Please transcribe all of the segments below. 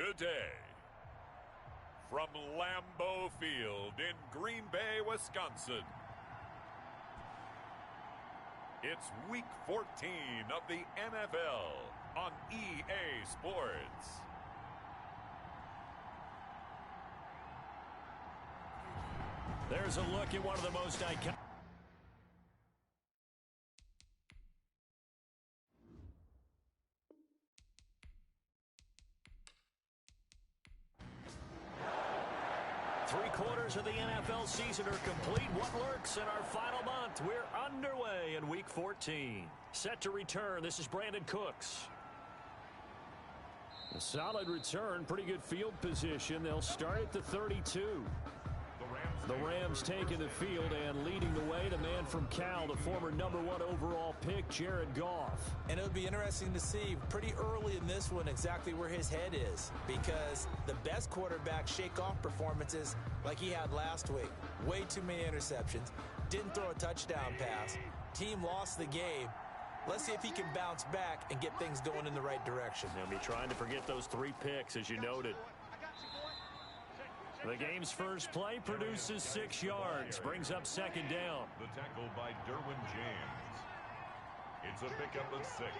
Today, from Lambeau Field in Green Bay, Wisconsin, it's Week 14 of the NFL on EA Sports. There's a look at one of the most iconic. Three-quarters of the NFL season are complete. What lurks in our final month? We're underway in Week 14. Set to return, this is Brandon Cooks. A solid return, pretty good field position. They'll start at the 32. The Rams taking the field and leading the way, the man from Cal, the former #1 overall pick, Jared Goff. And it would be interesting to see pretty early in this one exactly where his head is, because the best quarterback shake off performances like he had last week. Way too many interceptions. Didn't throw a touchdown pass. Team lost the game. Let's see if he can bounce back and get things going in the right direction. They'll be trying to forget those 3 picks, as you noted. The game's first play produces 6 yards, brings up second down. The tackle by Derwin James. It's a pickup of 6.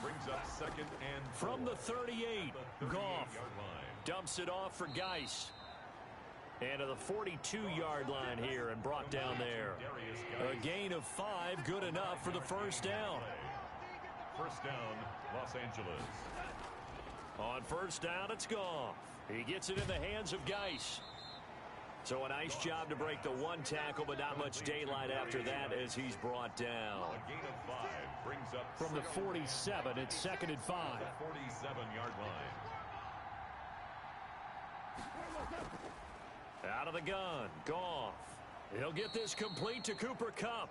Brings up second and 4. From the 38, Goff dumps it off for Geis. And to the 42-yard line here and brought down there. A gain of 5, good enough for the first down. First down, Los Angeles. On first down, it's Goff. He gets it in the hands of Geis. So a nice job to break the 1 tackle, but not much daylight after that as he's brought down. A gain of 5 brings up from the 47, it's second and 5. 47-yard line. Out of the gun, Goff. He'll get this complete to Cooper Kupp.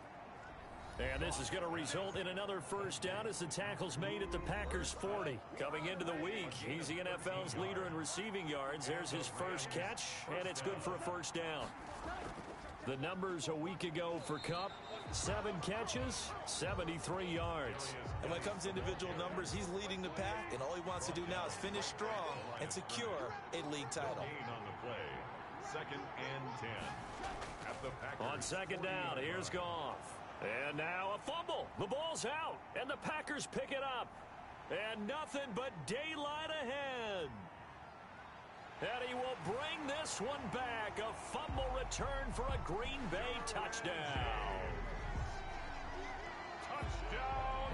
And this is going to result in another first down as the tackle's made at the Packers' 40. Coming into the week, he's the NFL's leader in receiving yards. There's his first catch, and it's good for a first down. The numbers a week ago for Kupp: 7 catches, 73 yards. And when it comes to individual numbers, he's leading the pack, and all he wants to do now is finish strong and secure a league title. On the play, second and 10. At the Packers. On second down, here's Goff. And now a fumble. The ball's out, and the Packers pick it up. And nothing but daylight ahead. And he will bring this one back. A fumble return for a Green Bay touchdown.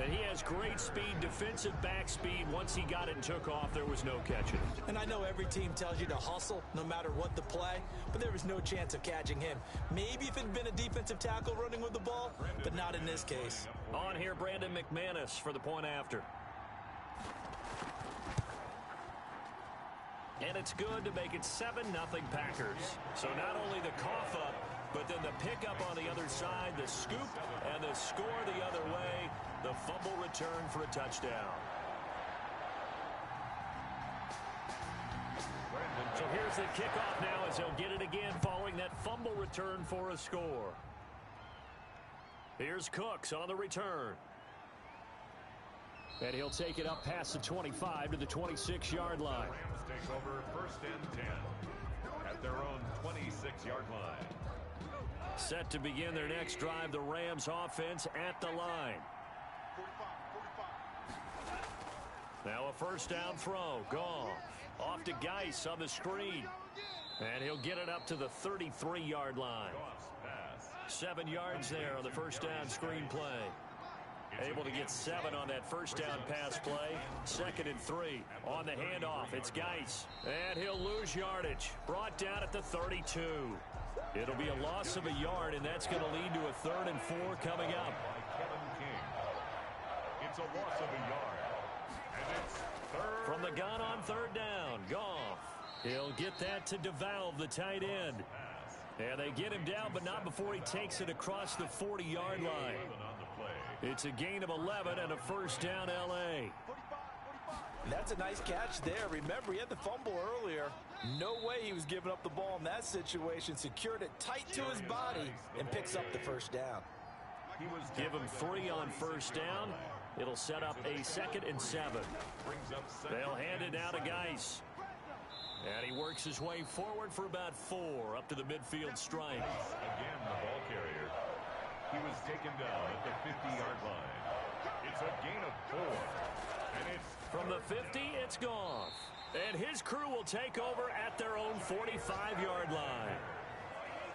And he has great speed, defensive back speed. Once he got it and took off, there was no catching. And I know every team tells you to hustle no matter what the play, but there was no chance of catching him. Maybe if it had been a defensive tackle running with the ball, but not in this case. On here, Brandon McManus for the point after. And it's good to make it 7-0 Packers. So not only the cough up, but then the pickup on the other side, the scoop, and the score the other way. The fumble return for a touchdown. So here's the kickoff now as he'll get it again following that fumble return for a score. Here's Cooks on the return. And he'll take it up past the 25 to the 26-yard line. Rams take over first and 10 at their own 26-yard line. Set to begin their next drive, the Rams offense at the line. Now a first down throw. Goff off to Geis on the screen. And he'll get it up to the 33-yard line. 7 yards there on the first down screen play. Able to get 7 on that first down pass play. Second and 3 on the handoff. It's Geis. And he'll lose yardage. Brought down at the 32. It'll be a loss of a yard, and that's going to lead to a 3rd and 4 coming up. It's a loss of a yard. And it's third. From the gun on 3rd down, Goff. He'll get that to DeValve, the tight end. And they get him down, but not before he takes it across the 40-yard line. It's a gain of 11 and a first down, L.A. That's a nice catch there. Remember, he had the fumble earlier. No way he was giving up the ball in that situation. Secured it tight to his body and picks up the first down. Give him 3 on first down. It'll set up a 2nd and 7. They'll hand it now to Geis. And he works his way forward for about 4 up to the midfield stripe. Again, the ball carrier. He was taken down at the 50-yard line. It's a gain of 4. And it's from the 50, it's gone. And his crew will take over at their own 45-yard line.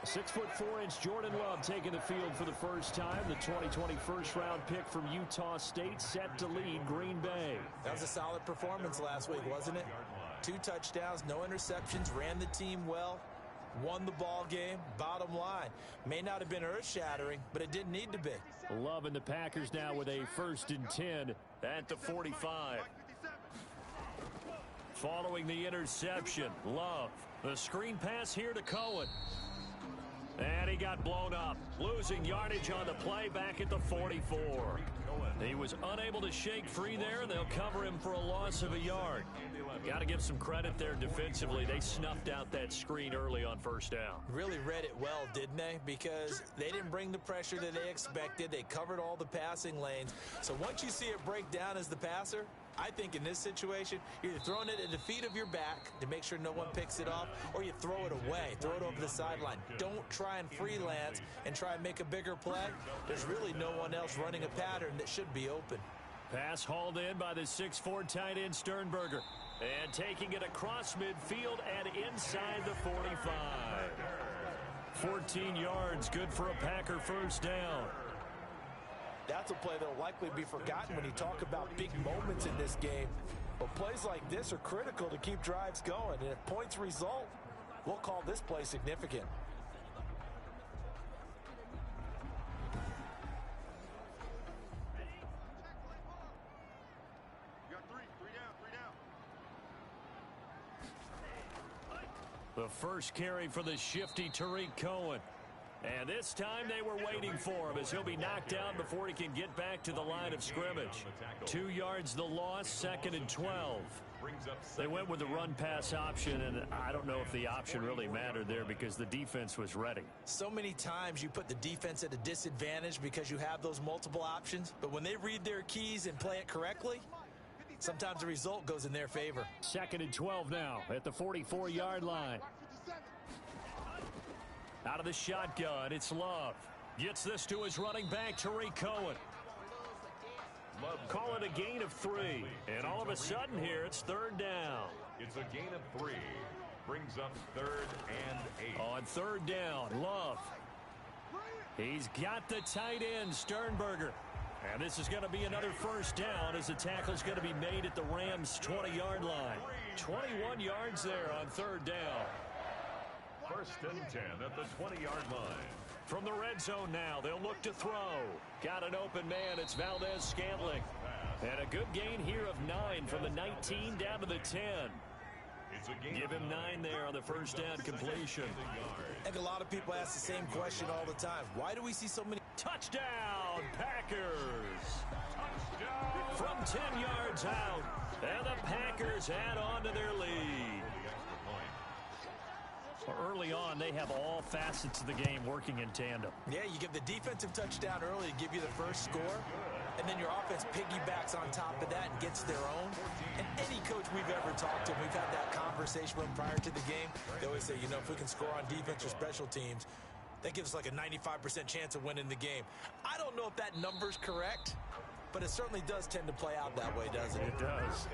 6'4" Jordan Love taking the field for the first time. The 2020 first-round pick from Utah State set to lead Green Bay. That was a solid performance last week, wasn't it? 2 touchdowns, no interceptions, ran the team well, won the ball game. Bottom line, may not have been earth-shattering, but it didn't need to be. Love and the Packers now with a 1st and 10 at the 45. Following the interception, Love. The screen pass here to Cohen. And he got blown up, losing yardage on the play back at the 44. He was unable to shake free there. They'll cover him for a loss of a yard. Got to give some credit there defensively. They snuffed out that screen early on 1st down. Really read it well, didn't they? Because they didn't bring the pressure that they expected. They covered all the passing lanes. So once you see it break down as the passer, I think in this situation, you're either throwing it at the feet of your back to make sure no one picks it off, or you throw it away, throw it over the sideline. Don't try and freelance and try and make a bigger play. There's really no one else running a pattern that should be open. Pass hauled in by the 6'4" tight end Sternberger. And taking it across midfield and inside the 45. 14 yards, good for a Packer 1st down. That's a play that will likely be forgotten when you talk about big moments in this game. But plays like this are critical to keep drives going. And if points result, we'll call this play significant. The first carry for the shifty Tariq Cohen. And this time they were waiting for him as he'll be knocked down before he can get back to the line of scrimmage. 2 yards the loss, 2nd and 12. They went with the run-pass option, and I don't know if the option really mattered there because the defense was ready. So many times you put the defense at a disadvantage because you have those multiple options, but when they read their keys and play it correctly, sometimes the result goes in their favor. 2nd and 12 now at the 44-yard line. Out of the shotgun, it's Love. Gets this to his running back, Tariq Cohen. Call it a gain of 3. And all of a sudden here, it's 3rd down. It's a gain of 3. Brings up 3rd and 8. On 3rd down, Love. He's got the tight end, Sternberger. And this is going to be another 1st down as the tackle's going to be made at the Rams' 20-yard line. 21 yards there on 3rd down. 1st and 10 at the 20-yard line. From the red zone now, they'll look to throw. Got an open man. It's Valdez-Scantling. And a good gain here of 9 from the 19 down to the 10. Give him 9 there on the 1st down completion. I think a lot of people ask the same question all the time. Why do we see so many? Touchdown, Packers. Touchdown. From 10 yards out. And the Packers add on to their lead. Early on, they have all facets of the game working in tandem. Yeah, you give the defensive touchdown early to give you the first score, and then your offense piggybacks on top of that and gets their own. And any coach we've ever talked to, we've had that conversation with them prior to the game. They always say, you know, if we can score on defense or special teams, that gives us like a 95% chance of winning the game. I don't know if that number's correct, but it certainly does tend to play out that way, doesn't it? It does.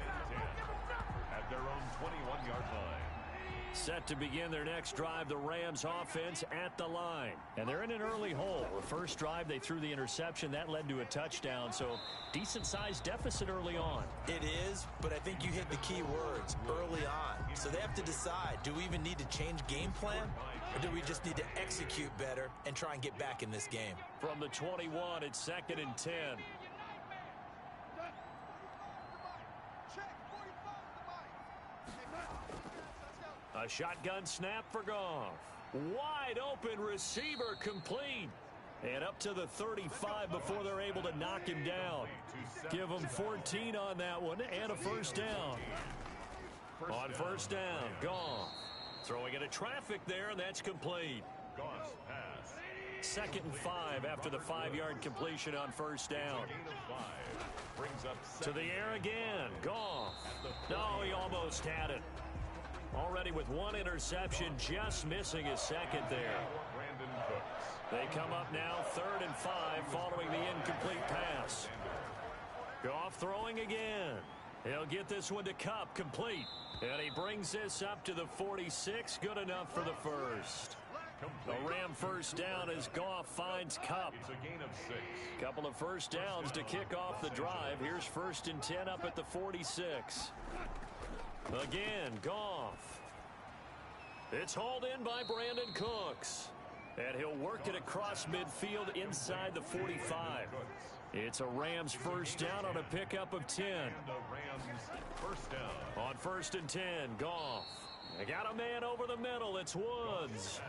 At their own 21-yard line. Set to begin their next drive, the Rams offense at the line. And they're in an early hole. The first drive, they threw the interception. That led to a touchdown, so decent-sized deficit early on. It is, but I think you hit the key words, early on. So they have to decide, do we even need to change game plan, or do we just need to execute better and try and get back in this game? From the 21, it's 2nd and 10. A shotgun snap for Goff. Wide open receiver complete. And up to the 35 before they're able to knock him down. Give them 14 on that one and a 1st down. On 1st down, Goff. Throwing into traffic there, and that's complete. Goff's pass. 2nd and 5 after the 5-yard completion on 1st down. Brings up to the air again. Goff. No, he almost had it. Already with one interception, just missing his second there. They come up now 3rd and 5 following the incomplete pass. Goff throwing again. He'll get this one to Kupp, complete. And he brings this up to the 46, good enough for the first. The Ram first down as Goff finds Kupp. It's a gain of 6. Couple of first downs to kick off the drive. Here's 1st and 10 up at the 46. Again, Goff. It's hauled in by Brandon Cooks. And he'll work it across midfield inside the 45. It's a Rams first down on a pickup of 10. And the Rams first down. On 1st and 10, Goff. They got a man over the middle. It's Woods.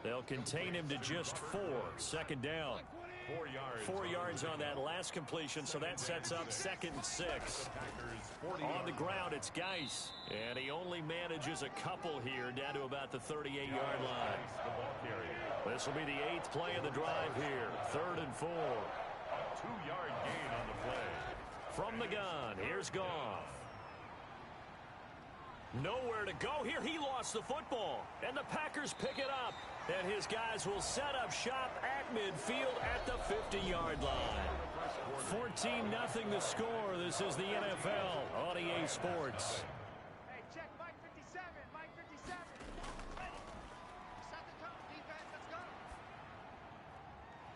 They'll contain him to just 4. Second down. 4 yards on that last completion, so that sets up 2nd and 6. On the ground, it's Geis. And he only manages a couple here down to about the 38-yard line. This will be the 8th play of the drive here. 3rd and 4. A 2-yard gain on the play. From the gun, here's Goff. Nowhere to go here. He lost the football, and the Packers pick it up. And his guys will set up shop at midfield at the 50-yard line. 14-0 the score. This is the NFL on EA Sports. Hey, check Mike 57. Mike 57. Set the tone, defense. Let's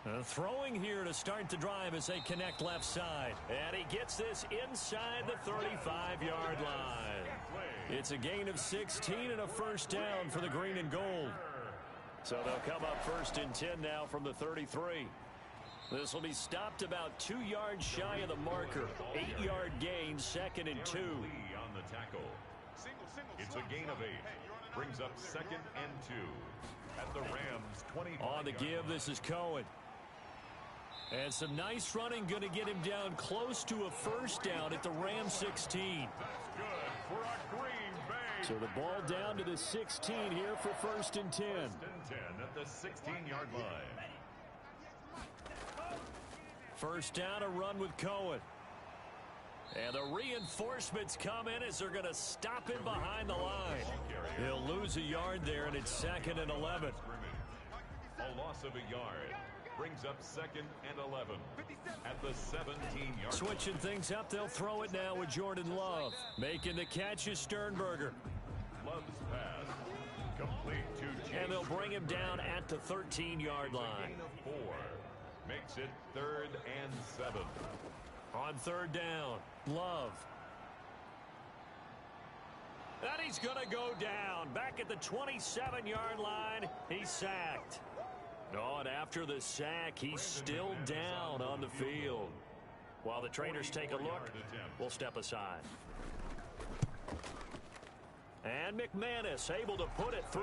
go. Throwing here to start the drive as they connect left side. And he gets this inside the 35-yard line. It's a gain of 16 and a first down for the green and gold. So they'll come up 1st and 10 now from the 33. This will be stopped about 2 yards shy of the marker. 8-yard gain, 2nd and 2. On the tackle. It's a gain of 8. Brings up 2nd and 2. At the Rams 20. On the give, this is Cohen. And some nice running, going to get him down close to a first down at the Rams 16. Good for a Green Bay. So the ball down to the 16 here for 1st and 10. 1st and 10 at the 16-yard line. First down, a run with Cohen. And the reinforcements come in as they're going to stop him behind the line. He'll lose a yard there, and it's 2nd and 11. A loss of a yard. Brings up 2nd and 11 at the 17-yard. Switching things up, they'll throw it now with Jordan Love. Making the catch is Sternberger. Love's pass. Complete to James. And they'll bring him down at the 13-yard line. Gain of 4. Makes it 3rd and 7. On 3rd down, Love. And he's going to go down. Back at the 27-yard line, he's sacked. Oh, and after the sack, he's still down on the field. While the trainers take a look, we'll step aside. And McManus able to put it through.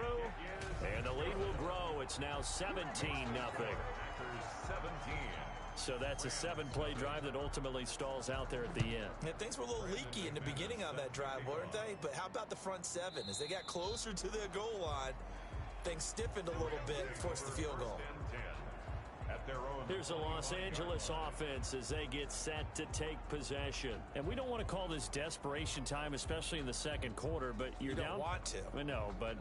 And the lead will grow. It's now 17-0. 17. So that's a 7-play drive that ultimately stalls out there at the end. Yeah, things were a little leaky in the beginning on that drive, weren't they? But how about the front 7? As they got closer to the goal line, things stiffened a little bit and forced the field goal. At their own. Here's the Los Angeles offense as they get set to take possession. And we don't want to call this desperation time, especially in the second quarter, but you're down. You don't want to. No, but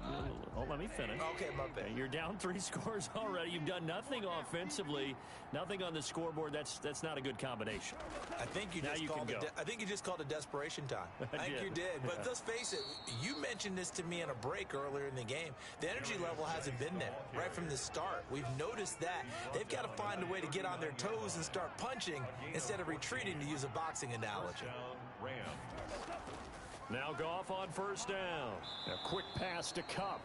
let me finish. Okay, my bad. You're down 3 scores already. You've done nothing offensively, nothing on the scoreboard. That's not a good combination. I think you just called it desperation time. I think you did. But let's face it, you mentioned this to me in a break earlier in the game. The energy level hasn't been there right from the start. We've noticed that. They've got to find a way to get on their toes and start punching instead of retreating, to use a boxing analogy. Now Goff on 1st down. A quick pass to Kupp.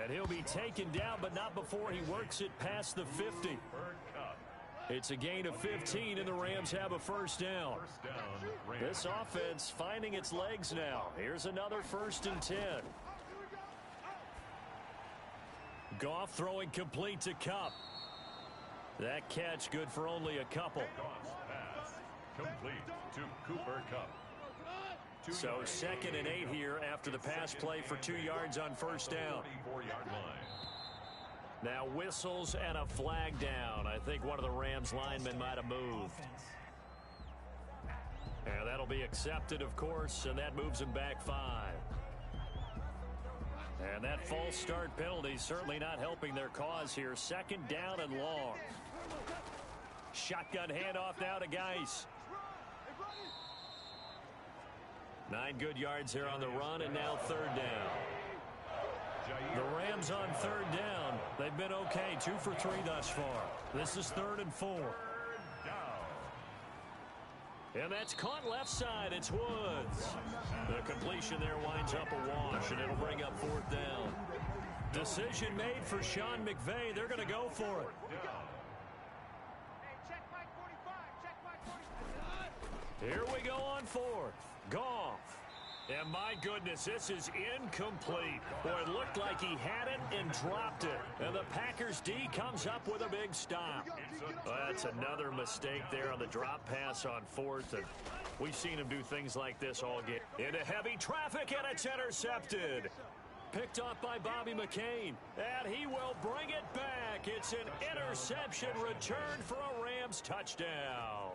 And he'll be taken down, but not before he works it past the 50. It's a gain of 15, and the Rams have a 1st down. This offense finding its legs now. Here's another 1st and 10. Goff throwing complete to Kupp. That catch good for only a couple. Pass complete to Cooper Kupp. So 2nd and 8 here after the pass play for 2 yards on 1st down. 44-yard line. Now whistles and a flag down. I think one of the Rams linemen might have moved. And that'll be accepted, of course, and that moves him back 5. And that false start penalty certainly not helping their cause here. Second down and long. Shotgun handoff now to Geis. 9 good yards there on the run, and now third down. The Rams on third down. They've been okay, 2 for 3 thus far. This is 3rd and 4. And that's caught left side. It's Woods. The completion there winds up a wash, and it'll bring up 4th down. Decision made for Sean McVay. They're going to go for it. Hey, check Mike 45. Check Mike 45. Here we go on 4th. Goff. And my goodness, this is incomplete. Boy, it looked like he had it and dropped it. And the Packers D comes up with a big stop. Well, that's another mistake there on the drop pass on 4th. And we've seen him do things like this all game. Into heavy traffic, and it's intercepted. Picked off by Bobby McCain. And he will bring it back. It's an interception return for a Rams touchdown.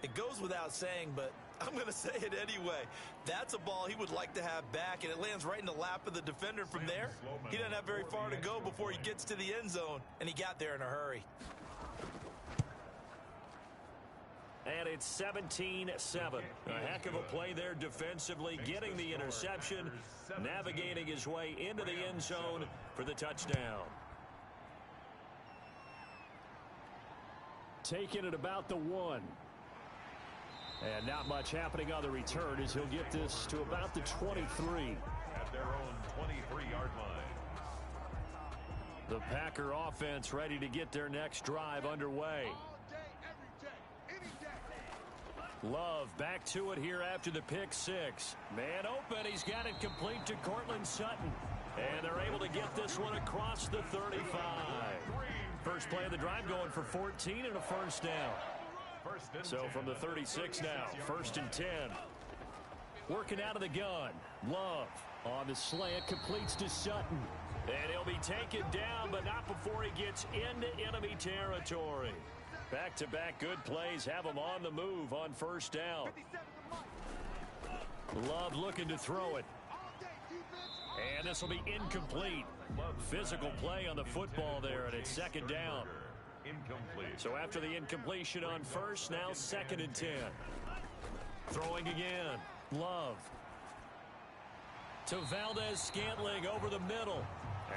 It goes without saying, but I'm going to say it anyway. That's a ball he would like to have back, and it lands right in the lap of the defender from there. He doesn't have very far to go before he gets to the end zone, and he got there in a hurry. And it's 17-7. A heck of a play there defensively, getting the interception, navigating his way into the end zone for the touchdown. Taking it about the 1. And not much happening on the return as he'll get this to about the 23. At their own 23-yard line. The Packer offense ready to get their next drive underway. All day, every day, any day. Love back to it here after the pick 6. Man open. He's got it complete to Cortland Sutton. And they're able to get this one across the 35. First play of the drive going for 14 and a first down. So from the 36 now, 1st and 10. Working out of the gun. Love on the slant, completes to Sutton. And he'll be taken down, but not before he gets into enemy territory. Back-to-back good plays have him on the move on first down. Love looking to throw it. And this will be incomplete. Physical play on the football there, and it's 2nd down. Incomplete. So after the incompletion on first, now 2nd and 10. Throwing again. Love. To Valdez-Scantling over the middle.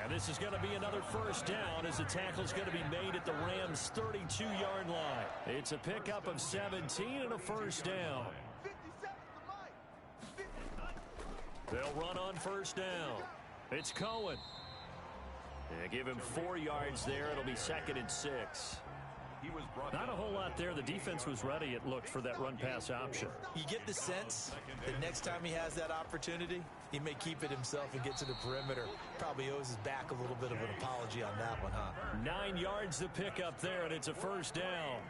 And this is going to be another first down as the tackle's going to be made at the Rams' 32-yard line. It's a pickup of 17 and a first down. They'll run on first down. It's Cohen. They give him 4 yards there. It'll be 2nd and 6. Not a whole lot there. The defense was ready, it looked, for that run-pass option. You get the sense that next time he has that opportunity, he may keep it himself and get to the perimeter. Probably owes his back a little bit of an apology on that one, huh? 9 yards to pick up there, and it's a first down.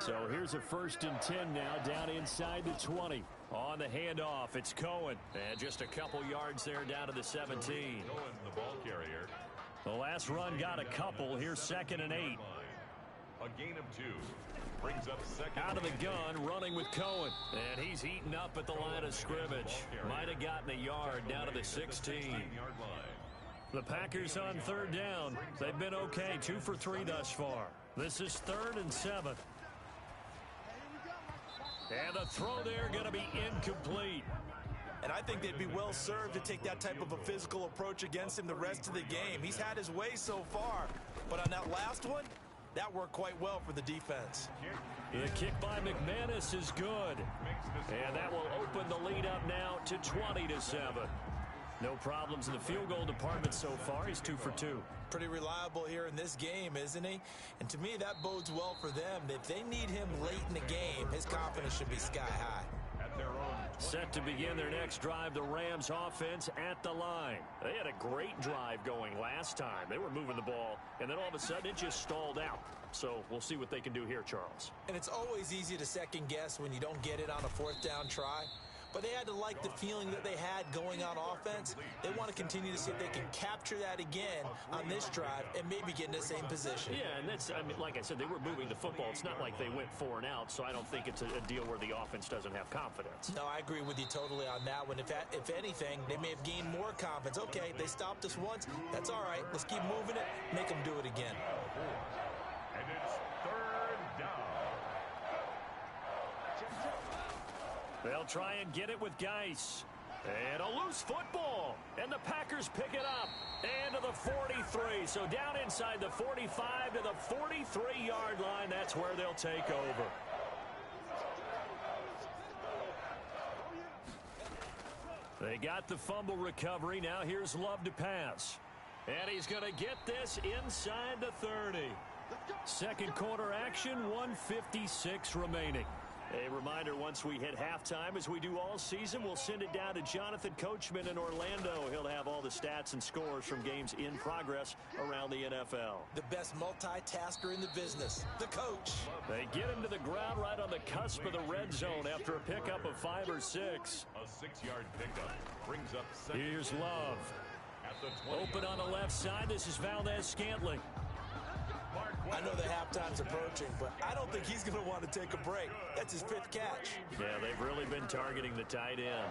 So here's a 1st and 10 now, down inside the 20. On the handoff, it's Cohen. And just a couple yards there down to the 17. Cohen, the ball carrier. The last run got a couple. Here's 2nd and 8. A gain of 2. Brings up 2nd. Out of the gun, running with Cohen. And he's eaten up at the line of scrimmage. Might have gotten a yard down to the 16. The Packers on 3rd down. They've been okay, 2 for 3 thus far. This is 3rd and 7. And the throw there going to be incomplete. And I think they'd be well served to take that type of a physical approach against him the rest of the game. He's had his way so far, but on that last one, that worked quite well for the defense. The kick by McManus is good. And that will open the lead up now to 20-7. No problems in the field goal department so far. He's 2 for 2. Pretty reliable here in this game, isn't he? And to me, that bodes well for them. If they need him late in the game, his confidence should be sky high. Set to begin their next drive, the Rams offense at the line. They had a great drive going last time. They were moving the ball, and then all of a sudden it just stalled out. So we'll see what they can do here, Charles. And it's always easy to second guess when you don't get it on a 4th down try. but they had to like the feeling that they had going on offense. They want to continue to see if they can capture that again on this drive and maybe get in the same position. Yeah, and that's, I mean, like I said, they were moving the football. It's not like they went 4 and out, so I don't think it's a deal where the offense doesn't have confidence. No, I agree with you totally on that one. If anything, they may have gained more confidence. Okay, they stopped us once. That's all right. Let's keep moving it. Make them do it again. And it's third down. They'll try and get it with Geis. And a loose football. And the Packers pick it up. And to the 43. So down inside the 45 to the 43-yard line. That's where they'll take over. They got the fumble recovery. Now here's Love to pass. And he's going to get this inside the 30. Second quarter action, 1:56 remaining. A reminder, once we hit halftime, as we do all season, we'll send it down to Jonathan Coachman in Orlando. He'll have all the stats and scores from games in progress around the NFL. The best multitasker in the business, the coach. They get him to the ground right on the cusp of the red zone after a pickup of 5 or 6. A 6-yard pickup brings up second. Here's Love. At the 20. Open on the left side. This is Valdez-Scantling. I know the halftime's approaching, but I don't think he's going to want to take a break. That's his 5th catch. Yeah, they've really been targeting the tight end.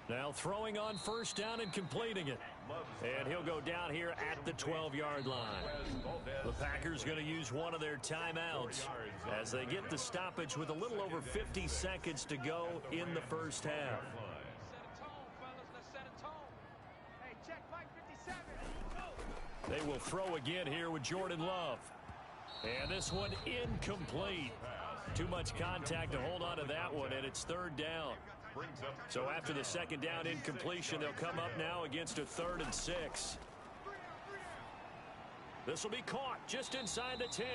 Now throwing on first down and completing it. And he'll go down here at the 12-yard line. The Packers going to use one of their timeouts as they get the stoppage with a little over 50 seconds to go in the first half. They will throw again here with Jordan Love. And this one incomplete. Too much contact to hold on to that one, and it's third down. So after the second down incompletion, they'll come up now against a 3rd and 6. This will be caught just inside the 10.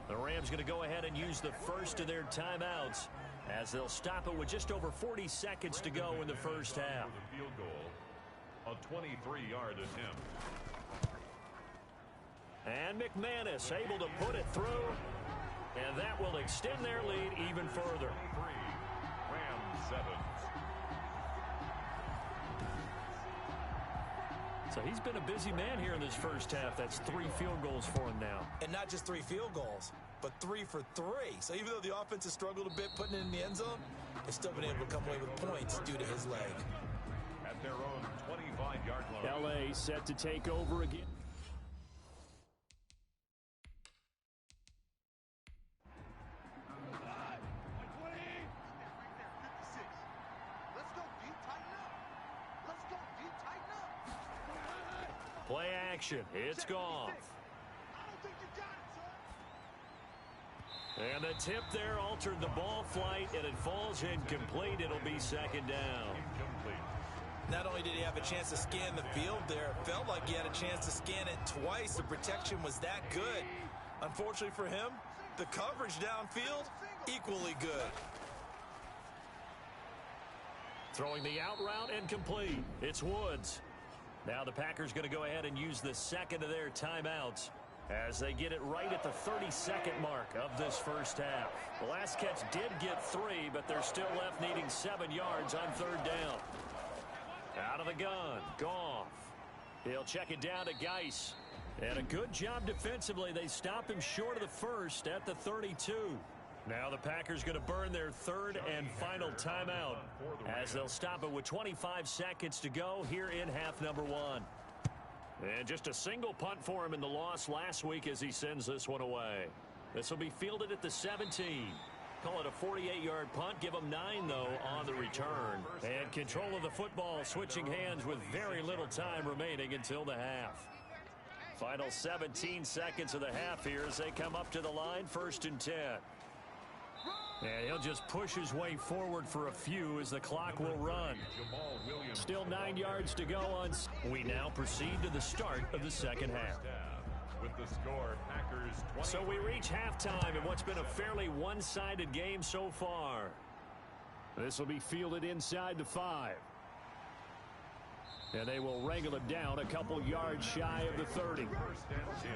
The Rams going to go ahead and use the first of their timeouts as they'll stop it with just over 40 seconds to go in the first half. Field goal, a 23-yard attempt. And McManus able to put it through, and that will extend their lead even further. 23, Rams 7. So he's been a busy man here in this first half. That's 3 field goals for him now. And not just 3 field goals, but 3 for 3. So even though the offense has struggled a bit putting it in the end zone, they've still been able to come away with points due to his leg. At their own 25-yard line. LA set to take over again. Play action. It's Goff. And the tip there altered the ball flight, and it falls incomplete. It'll be second down. Not only did he have a chance to scan the field there, it felt like he had a chance to scan it twice. The protection was that good. Unfortunately for him, the coverage downfield, equally good. Throwing the out route and complete. It's Woods. Now the Packers going to go ahead and use the second of their timeouts as they get it right at the 32nd mark of this first half. The last catch did get 3, but they're still left needing 7 yards on third down. Out of the gun, Goff. He'll check it down to Geis. And a good job defensively. They stop him short of the first at the 32. Now the Packers going to burn their 3rd and final timeout as they'll stop it with 25 seconds to go here in half number 1. And just a single punt for him in the loss last week as he sends this one away. This will be fielded at the 17. Call it a 48-yard punt. Give them 9, though, on the return. And control of the football switching hands with very little time remaining until the half. Final 17 seconds of the half here as they come up to the line, 1st and 10. And he'll just push his way forward for a few as the clock will run. Still 9 yards to go on. We now proceed to the start of the second half. With the score, Packers 20. So we reach halftime in what's been a fairly one-sided game so far. This will be fielded inside the 5. And they will wrangle it down a couple yards shy of the 30. 1st and 10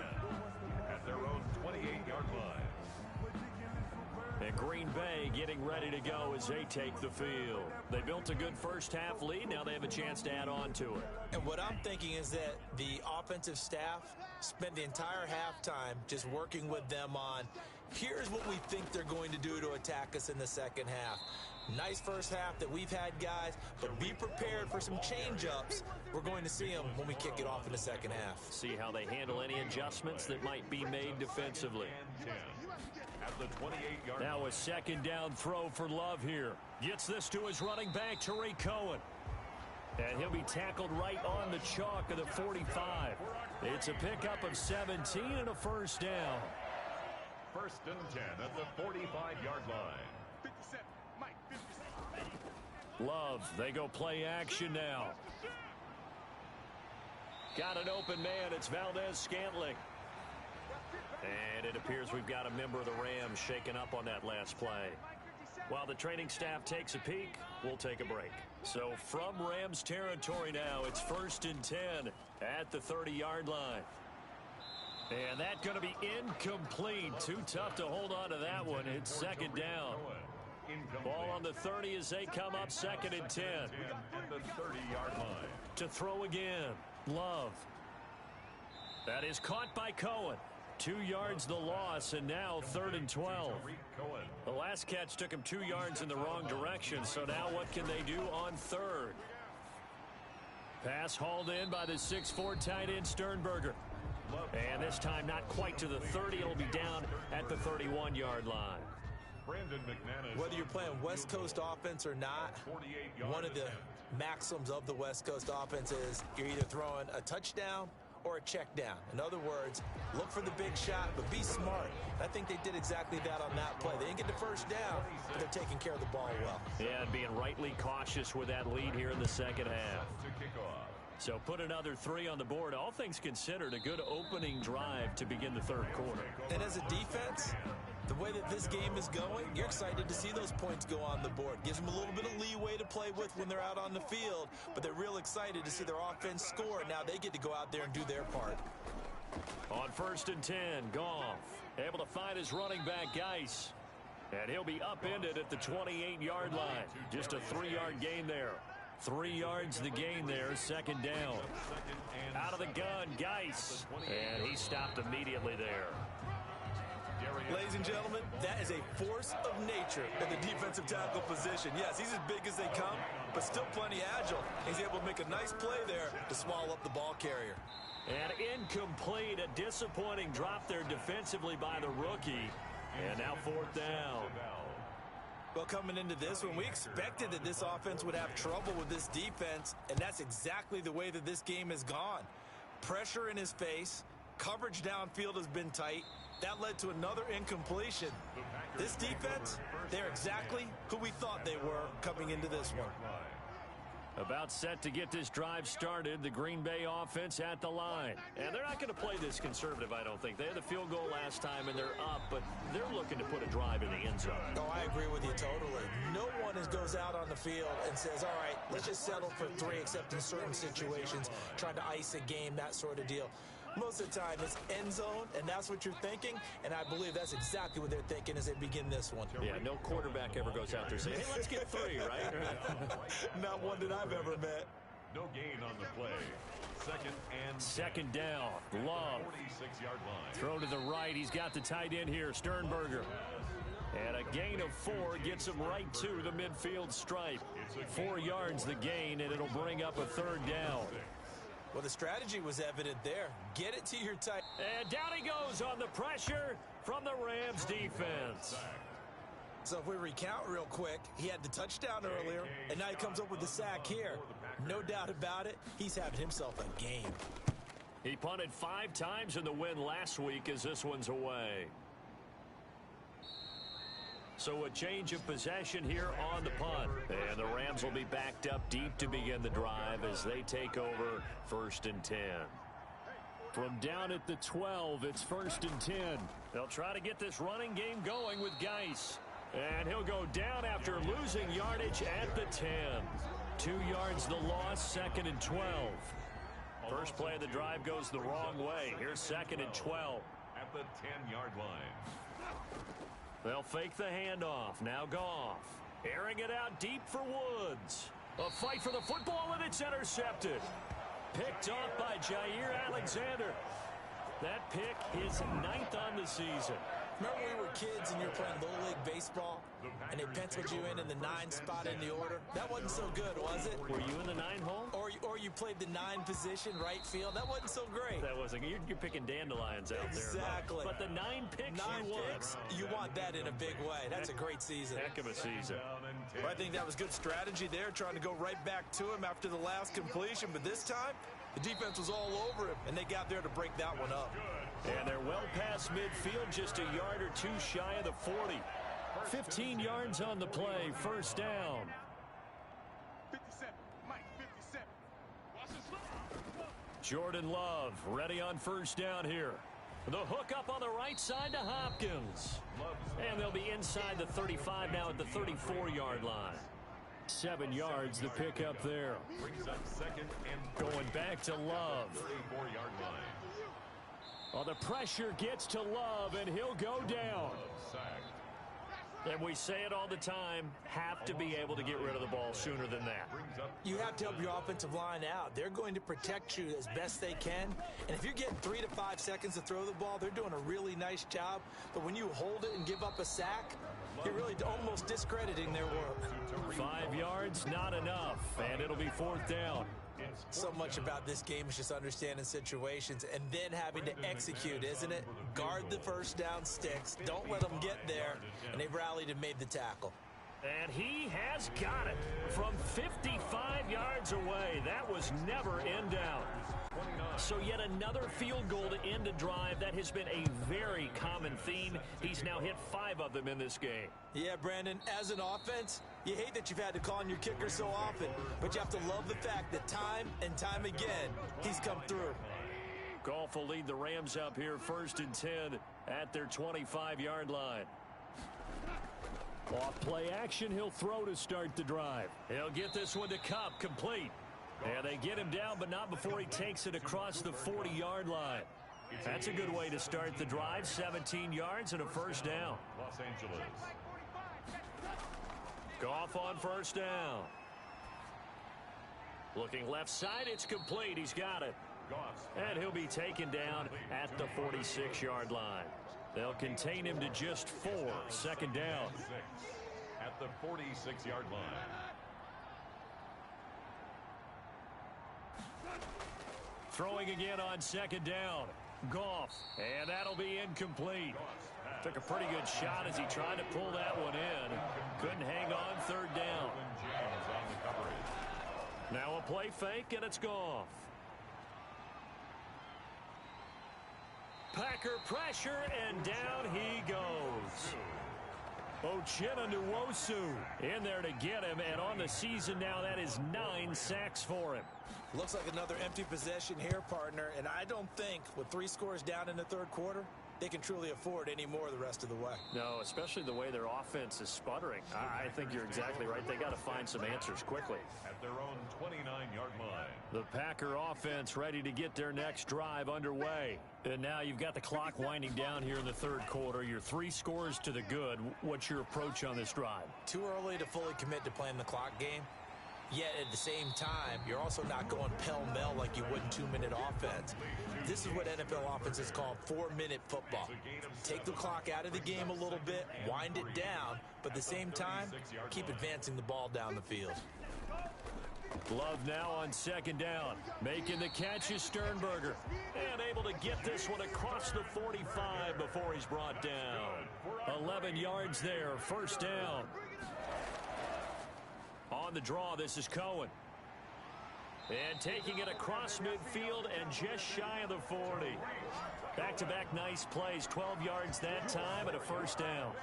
at their own 28-yard line. And Green Bay getting ready to go as they take the field. They built a good first-half lead. Now they have a chance to add on to it. And what I'm thinking is that the offensive staff spent the entire halftime just working with them on, here's what we think they're going to do to attack us in the second half. Nice first half that we've had, guys, but be prepared for some change-ups. We're going to see them when we kick it off in the second half. See how they handle any adjustments that might be made defensively. At the 28-yard Now a second down throw for Love here. Gets this to his running back, Tariq Cohen. And he'll be tackled right on the chalk of the 45. It's a pickup of 17 and a first down. First and 10 at the 45-yard line. 57. Mike, 57. Love, they go play action now. Got an open man. It's Valdez-Scantling. And it appears we've got a member of the Rams shaken up on that last play. While the training staff takes a peek, we'll take a break. So from Rams territory now, it's first and 10 at the 30-yard line. And that's going to be incomplete. Too tough to hold on to that one. It's second down. Ball on the 30 as they come up second and 10. At the 30-yard line. To throw again, Love. That is caught by Cohen. 2 yards the loss, and now third and 12. The last catch took him 2 yards in the wrong direction, so now what can they do on third? Pass hauled in by the 6'4" tight end Sternberger. And this time not quite to the 30. It'll be down at the 31-yard line. Whether you're playing West Coast offense or not, one of the maxims of the West Coast offense is you're either throwing a touchdown or a check down. In other words, look for the big shot, but be smart. I think they did exactly that on that play. They didn't get the first down, but they're taking care of the ball well. Yeah, and being rightly cautious with that lead here in the second half. So put another 3 on the board. All things considered, a good opening drive to begin the third quarter. And as a defense, the way that this game is going, you're excited to see those points go on the board. Gives them a little bit of leeway to play with when they're out on the field, but they're real excited to see their offense score. Now they get to go out there and do their part. On first and 10, Goff able to find his running back, Geis. And he'll be upended at the 28-yard line. Just a 3-yard gain there. 3 yards the gain there, second down. Out of the gun, Geis. And he stopped immediately there. Ladies and gentlemen, that is a force of nature in the defensive tackle position. Yes, he's as big as they come, but still plenty agile. He's able to make a nice play there to swallow up the ball carrier. And incomplete, a disappointing drop there defensively by the rookie. And now fourth down. Well, coming into this one, we expected that this offense would have trouble with this defense, and that's exactly the way that this game has gone. Pressure in his face, coverage downfield has been tight. That led to another incompletion. This defense, they're exactly who we thought they were coming into this one. About set to get this drive started, the Green Bay offense at the line. And they're not going to play this conservative, I don't think. They had the field goal last time, and they're up, but they're looking to put a drive in the end zone. Oh, I agree with you totally. No one goes out on the field and says, all right, let's just settle for 3, except in certain situations, trying to ice a game, that sort of deal. Most of the time, it's end zone, and that's what you're thinking, and I believe that's exactly what they're thinking as they begin this one. Yeah, no quarterback ever goes out there saying, hey, let's get 3, right? Not one that I've ever met. No gain on the play. Second down. Love. 46-yard line. Throw to the right. He's got the tight end here, Sternberger. And a gain of 4 gets him right to the midfield stripe. 4 yards the gain, and it'll bring up a third down. Well, the strategy was evident there. Get it to your tight. And down he goes on the pressure from the Rams defense. So if we recount real quick, he had the touchdown earlier, and now he comes up with the sack here. No doubt about it, he's having himself a game. He punted 5 times in the win last week as this one's away. So a change of possession here on the punt. And the Rams will be backed up deep to begin the drive as they take over first and 10. From down at the 12, it's first and 10. They'll try to get this running game going with Geis. And he'll go down after losing yardage at the 10. 2 yards the loss, second and 12. First play of the drive goes the wrong way. Here's second and 12. At the 10-yard line. They'll fake the handoff. Now Goff. Airing it out deep for Woods. A fight for the football, and it's intercepted. Picked off by Jair Alexander. That pick is 9th on the season. Remember we were kids and you were playing Little League Baseball, and they penciled you in the 9 spot in the order? That wasn't so good, was it? Were you in the 9 hole? Or you played the 9 position, right field? That wasn't so great. That wasn't. You're picking dandelions out there. Exactly. But the 9 picks 9 you won. picks, you want that in a big way. That's a great season. Heck of a season. Well, I think that was good strategy there, trying to go right back to him after the last completion. But this time, the defense was all over him, and they got there to break that one up. And they're well past midfield, just a yard or two shy of the 40. 15 yards on the play, first down. 57. Mike, 57. Watch this look. Jordan Love ready on first down here. The hook up on the right side to Hopkins. And they'll be inside the 35 now at the 34-yard line. 7 yards the pick up there. Brings up second and Going back to Love. 34-yard line. Oh, the pressure gets to Love, and he'll go down. Sacked. And we say it all the time, have to be able to get rid of the ball sooner than that. Brings up You have to help your offensive line out. They're going to protect you as best they can. And if you're getting 3 to 5 seconds to throw the ball, they're doing a really nice job. But when you hold it and give up a sack, you're really almost discrediting their work. 5 yards, not enough, and it'll be 4th down. So much about this game is just understanding situations and then having to execute, isn't it? Guard the first down sticks. Don't let them get there. And they rallied and made the tackle. And he has got it from 55 yards away. That was never in doubt. So yet another field goal to end a drive. That has been a very common theme. He's now hit 5 of them in this game. Yeah, Brandon, as an offense, you hate that you've had to call on your kicker so often, but you have to love the fact that time and time again, he's come through. Goff will lead the Rams up here 1st and 10 at their 25-yard line. Off play action, he'll throw to start the drive. He'll get this one to Kupp, complete. And they get him down, but not before he takes it across the 40-yard line. That's a good way to start the drive. 17 yards and a first down. Los Angeles. Goff on first down. Looking left side, it's complete. He's got it. And he'll be taken down at the 46-yard line. They'll contain him to just 4. 2nd down. At the 46-yard line. Throwing again on 2nd down. Goff. And that'll be incomplete. Took a pretty good shot as he tried to pull that one in. Couldn't hang on 3rd down. James on the coverage. Now a play fake, and it's Goff. Packer pressure, and down he goes. Uchenna Nwosu in there to get him, and on the season now, that is 9 sacks for him. Looks like another empty possession here, partner, and I don't think with 3 scores down in the 3rd quarter, they can truly afford any more the rest of the way. No, especially the way their offense is sputtering. I think you're exactly right. They got to find some answers quickly. At their own 29-yard line. The Packer offense ready to get their next drive underway. And now you've got the clock winding down here in the 3rd quarter. You're 3 scores to the good. What's your approach on this drive? Too early to fully commit to playing the clock game. Yet at the same time, you're also not going pell-mell like you would in 2-minute offense. This is what NFL offenses call 4-minute football. Take the clock out of the game a little bit, wind it down, but at the same time, keep advancing the ball down the field. Love now on 2nd down. Making the catch is Sternberger. And able to get this one across the 45 before he's brought down. 11 yards there, 1st down. On the draw, this is Cohen. And taking it across midfield and just shy of the 40. Back-to-back nice plays, 12 yards that time and a 1st down.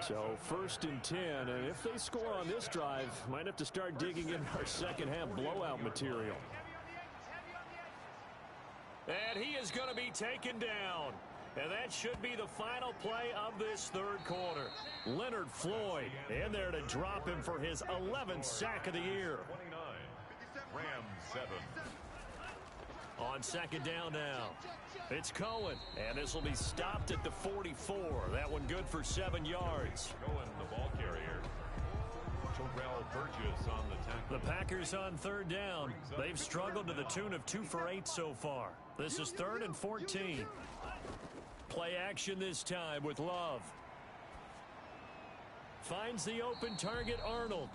So 1st and 10, and if they score on this drive, might have to start digging in our second-half blowout material. And he is going to be taken down. And that should be the final play of this 3rd quarter. Leonard Floyd in there to drop him for his 11th sack of the year. 29. Rams 7. On second down now, it's Cohen, and this will be stopped at the 44. That one good for 7 yards. Cohen, the ball carrier. Terrell Burgess on the tackle. The Packers on third down. They've struggled to the tune of 2 for 8 so far. This is 3rd and 14. Play action this time with Love. Finds the open target, Arnold.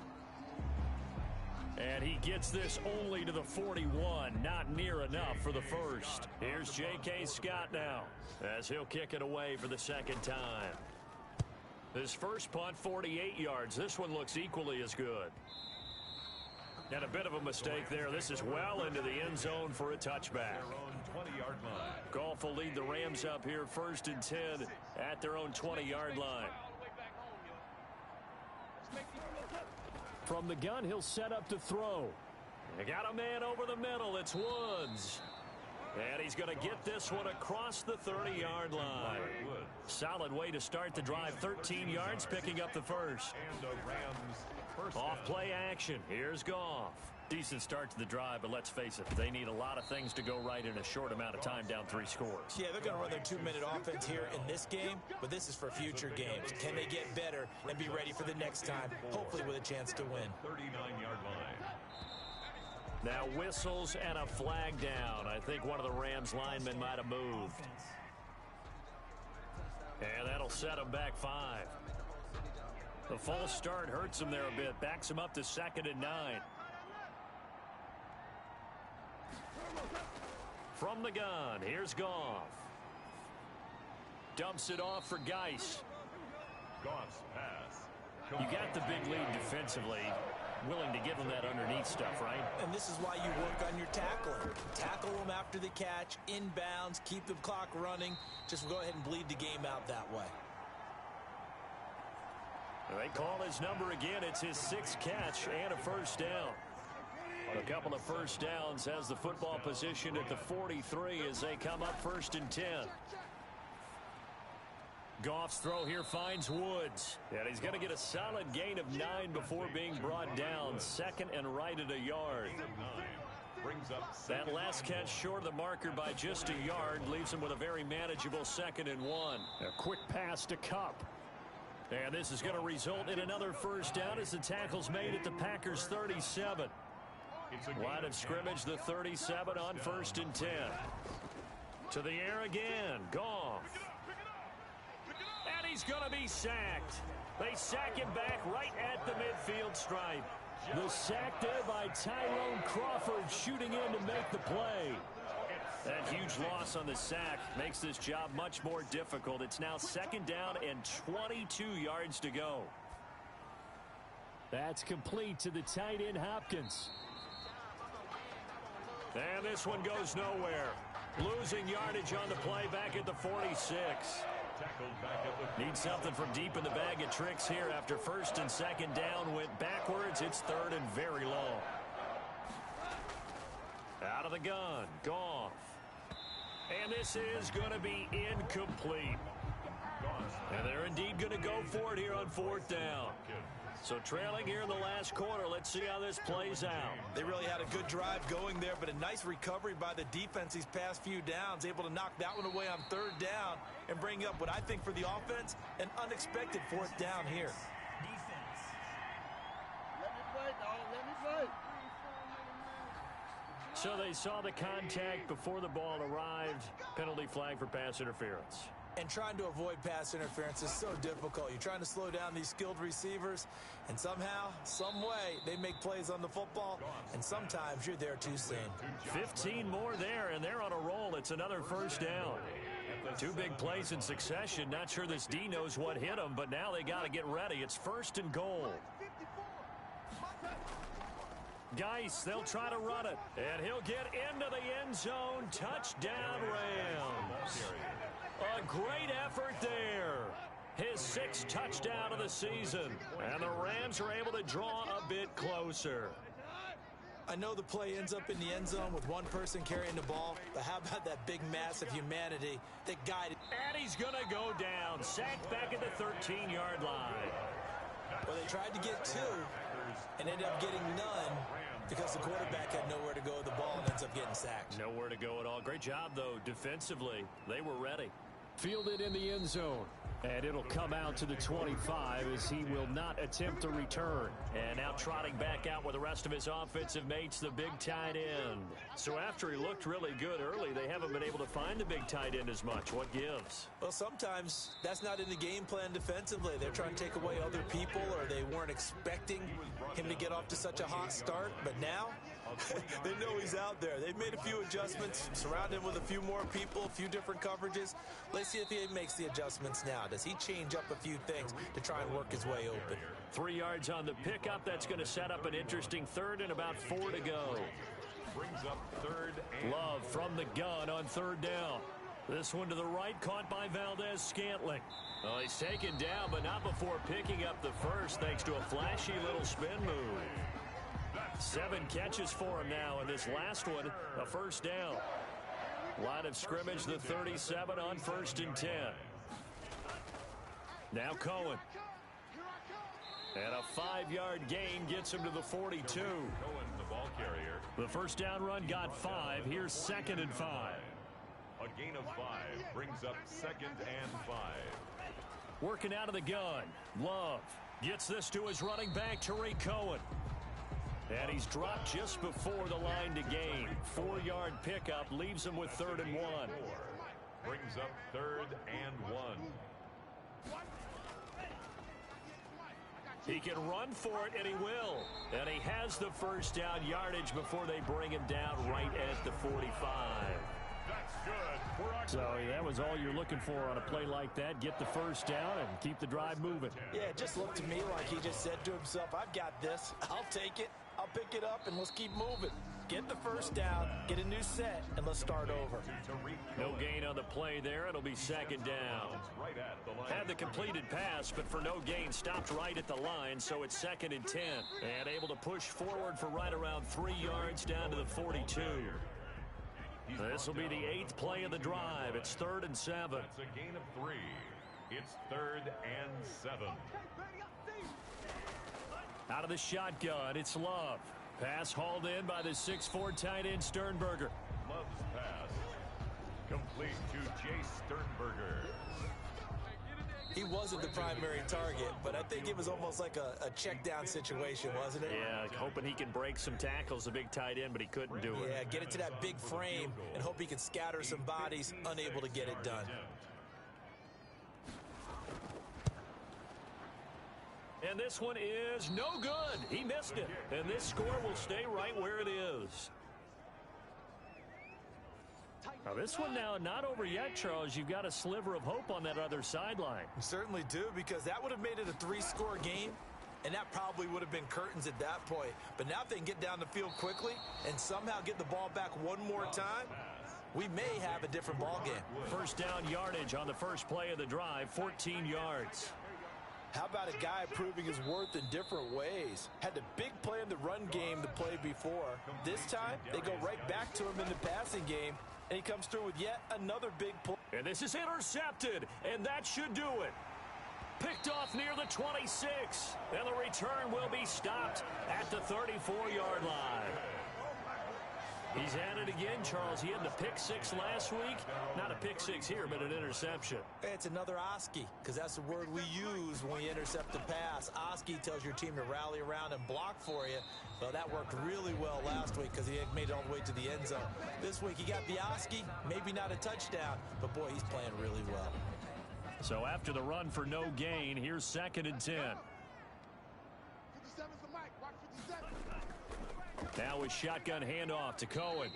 And he gets this only to the 41. Not near enough for the first. Here's J.K. Scott now as he'll kick it away for the second time. His first punt, 48 yards. This one looks equally as good. And a bit of a mistake there. This is well into the end zone for a touchback. Their own 20-yard line. Goff will lead the Rams up here 1st and 10 at their own 20-yard line. From the gun, he'll set up to throw. They got a man over the middle. It's Woods. And he's going to get this one across the 30-yard line. Solid way to start the drive. 13 yards, picking up the first. And the Rams first Off play action. Here's Goff. Decent start to the drive, but let's face it, they need a lot of things to go right in a short amount of time down 3 scores. Yeah, they're going to run their 2-minute offense here in this game, but this is for future games. Can they get better and be ready for the next time, hopefully with a chance to win? 39-yard line. Now whistles and a flag down. I think one of the Rams linemen might have moved. And that'll set them back 5. The false start hurts him there a bit. Backs him up to 2nd and 9. From the gun, here's Goff. Dumps it off for Geis. Goff's pass. You got the big lead defensively. Willing to give them that underneath stuff, right? And this is why you work on your tackling. Tackle them after the catch, inbounds, keep the clock running. Just go ahead and bleed the game out that way. They call his number again. It's his 6th catch and a first down. A couple of first downs has the football position at the 43 as they come up 1st and 10. Goff's throw here finds Woods. And he's going to get a solid gain of 9 before being brought down. 2nd and right at a yard. That last catch short of the marker by just a yard leaves him with a very manageable 2nd and 1. A quick pass to Kupp. And this is going to result in another first down as the tackle's made at the Packers 37. Line of scrimmage, the 37 on 1st and 10. To the air again. Goff. And he's going to be sacked. They sack him back right at the midfield stripe. The sack there by Tyrone Crawford shooting in to make the play. That huge loss on the sack makes this job much more difficult. It's now 2nd down and 22 yards to go. That's complete to the tight end Hopkins. And this one goes nowhere. Losing yardage on the play back at the 46. Need something from deep in the bag of tricks here after 1st and 2nd down went backwards. It's 3rd and very long. Out of the gun. Goff. And this is going to be incomplete. And they're indeed going to go for it here on 4th down. So trailing here in the last quarter. Let's see how this plays out. They really had a good drive going there, but a nice recovery by the defense these past few downs. Able to knock that one away on 3rd down and bring up what I think for the offense, an unexpected 4th down here. Defense. Let me play, dog. Let me play. So they saw the contact before the ball arrived. Penalty flag for pass interference. And trying to avoid pass interference is so difficult. You're trying to slow down these skilled receivers, and somehow, some way, they make plays on the football, and sometimes you're there too soon. 15 more there, and they're on a roll. It's another first down. 2 big plays in succession. Not sure this D knows what hit him, but now they got to get ready. It's 1st and goal. Geis, they'll try to run it, and he'll get into the end zone. Touchdown, Rams. A great effort there. His 6th touchdown of the season. And the Rams are able to draw a bit closer. I know the play ends up in the end zone with one person carrying the ball, but how about that big mass of humanity that guided? And he's going to go down. Sacked back at the 13-yard line. Well, they tried to get 2 and ended up getting none. Because the quarterback had nowhere to go with the ball and ends up getting sacked. Nowhere to go at all. Great job, though, defensively. They were ready. Fielded in the end zone. And it'll come out to the 25 as he will not attempt to return. And now trotting back out with the rest of his offensive mates, the big tight end. So after he looked really good early, they haven't been able to find the big tight end as much. What gives? Well, sometimes that's not in the game plan defensively. They're trying to take away other people, or they weren't expecting him to get off to such a hot start. But now they know he's out there. They've made a few adjustments, surrounded him with a few more people, a few different coverages. Let's see if he makes the adjustments now. Does he change up a few things to try and work his way open? 3 yards on the pickup. That's going to set up an interesting third and about 4 to go. Brings up third and Love from the gun on third down. This one to the right, caught by Valdez-Scantling. Well, he's taken down, but not before picking up the first, thanks to a flashy little spin move. 7 catches for him now, and this last one, a first down. Line of scrimmage, the 37 on 1st and 10. Now Cohen. And a 5-yard gain gets him to the 42. Cohen, the ball carrier. The first down run got 5. Here's 2nd and 5. A gain of 5 brings up 2nd and 5. Working out of the gun. Love gets this to his running back, Tariq Cohen. And he's dropped just before the line to gain. 4-yard pickup leaves him with 3rd and 1. Brings up 3rd and 1. He can run for it, and he will. And he has the first down yardage before they bring him down right at the 45. That's good. So that was all you're looking for on a play like that. Get the first down and keep the drive moving. Yeah, it just looked to me like he just said to himself, I've got this. I'll take it. I'll pick it up, and let's keep moving. Get the first down, get a new set, and let's start over. No gain on the play there. It'll be 2nd down. Had the completed pass, but for no gain, stopped right at the line, so it's 2nd and 10. And able to push forward for right around 3 yards down to the 42. This will be the 8th play of the drive. It's 3rd and 7. That's a gain of 3. It's 3rd and 7. Out of the shotgun, it's Love. Pass hauled in by the 6'4" tight end Sternberger. Love's pass complete to Jay Sternberger. He wasn't the primary target, but I think it was almost like a check down situation, wasn't it? Yeah, hoping he can break some tackles, the big tight end, but he couldn't do it. Yeah, get it to that big frame and hope he can scatter some bodies, unable to get it done. And this one is no good. He missed it. And this score will stay right where it is. Now this one now not over yet, Charles. You've got a sliver of hope on that other sideline. You certainly do, because that would have made it a 3-score game, and that probably would have been curtains at that point. But now if they can get down the field quickly and somehow get the ball back one more time, we may have a different ball game. First down yardage on the first play of the drive, 14 yards. How about a guy proving his worth in different ways? Had the big play in the run game the play before. This time, they go right back to him in the passing game, and he comes through with yet another big play. And this is intercepted, and that should do it. Picked off near the 26, and the return will be stopped at the 34-yard line. He's at it again, Charles. He had the pick 6 last week. Not a pick 6 here, but an interception. It's another Oski, because that's the word we use when we intercept the pass. Oski tells your team to rally around and block for you. Well, that worked really well last week because he had made it all the way to the end zone. This week he got the Oski, maybe not a touchdown, but boy, he's playing really well. So after the run for no gain, here's 2nd and 10. 57's the mic. Watch 57. Now with shotgun handoff to Cohen.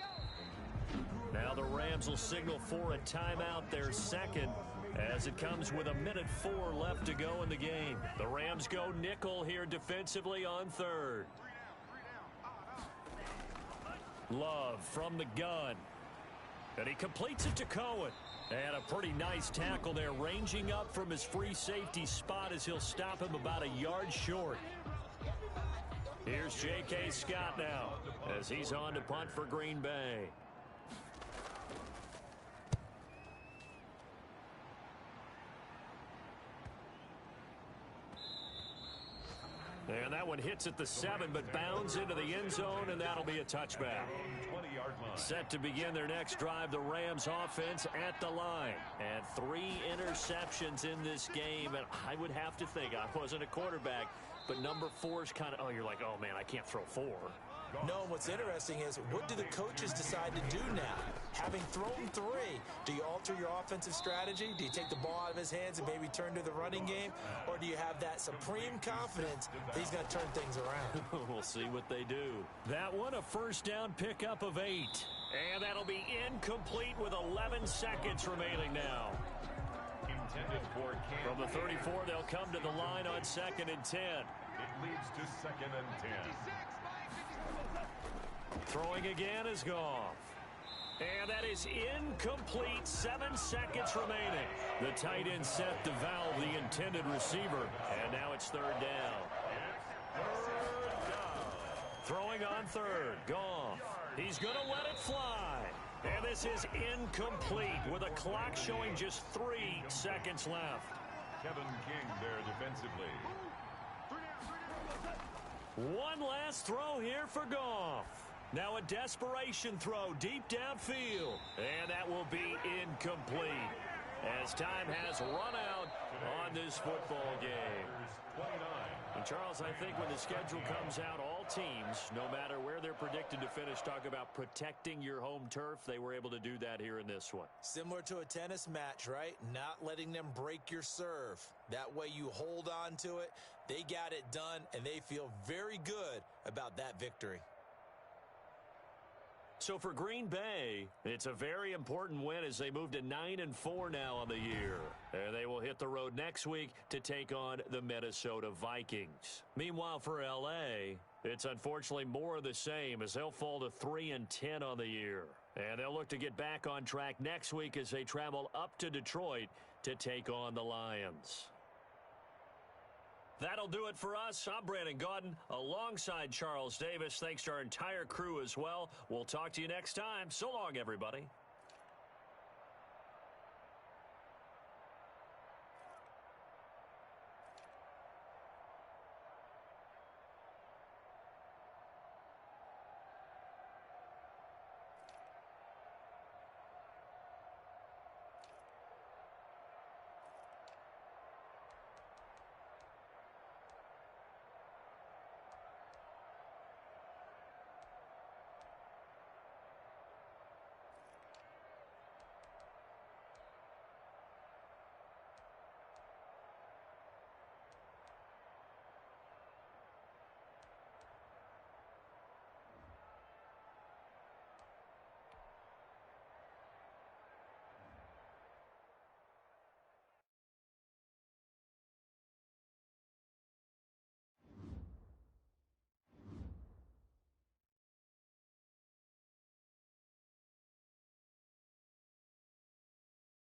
Now the Rams will signal for a timeout, their second, as it comes with 1:04 left to go in the game. The Rams go nickel here defensively on 3rd. Love from the gun. And he completes it to Cohen. And a pretty nice tackle there, ranging up from his free safety spot as he'll stop him about a yard short. Here's J.K. Scott now as he's on to punt for Green Bay. And that one hits at the 7, but bounds into the end zone, and that'll be a touchback. 20-yard line. Set to begin their next drive, the Rams offense at the line. And 3 interceptions in this game, and I would have to think, I wasn't a quarterback, but number 4 is kind of, oh, you're like, oh, man, I can't throw 4. No, what's interesting is, what do the coaches decide to do now? Having thrown 3, do you alter your offensive strategy? Do you take the ball out of his hands and maybe turn to the running game? Or do you have that supreme confidence that he's going to turn things around? We'll see what they do. That one, a first down pickup of 8. And that'll be incomplete with 11 seconds remaining now. Intended for From the 34, they'll come to the line on 2nd and 10. It leads to 2nd and 10. Throwing again is Goff. And that is incomplete. 7 seconds remaining. The tight end set to valve the intended receiver. And now it's 3rd down. Throwing on 3rd. Goff. He's going to let it fly. And this is incomplete with a clock showing just 3 seconds left. Kevin King there defensively. One last throw here for Goff. Now a desperation throw deep downfield. And that will be incomplete as time has run out on this football game. 29. And Charles, I think when the schedule comes out, all teams, no matter where they're predicted to finish, talk about protecting your home turf. They were able to do that here in this one. Similar to a tennis match, right? Not letting them break your serve. That way you hold on to it. They got it done, and they feel very good about that victory. So for Green Bay, it's a very important win as they move to 9-4 now on the year. And they will hit the road next week to take on the Minnesota Vikings. Meanwhile, for L.A., it's unfortunately more of the same as they'll fall to 3-10 on the year. And they'll look to get back on track next week as they travel up to Detroit to take on the Lions. That'll do it for us. I'm Brandon Gaudin alongside Charles Davis. Thanks to our entire crew as well. We'll talk to you next time. So long, everybody.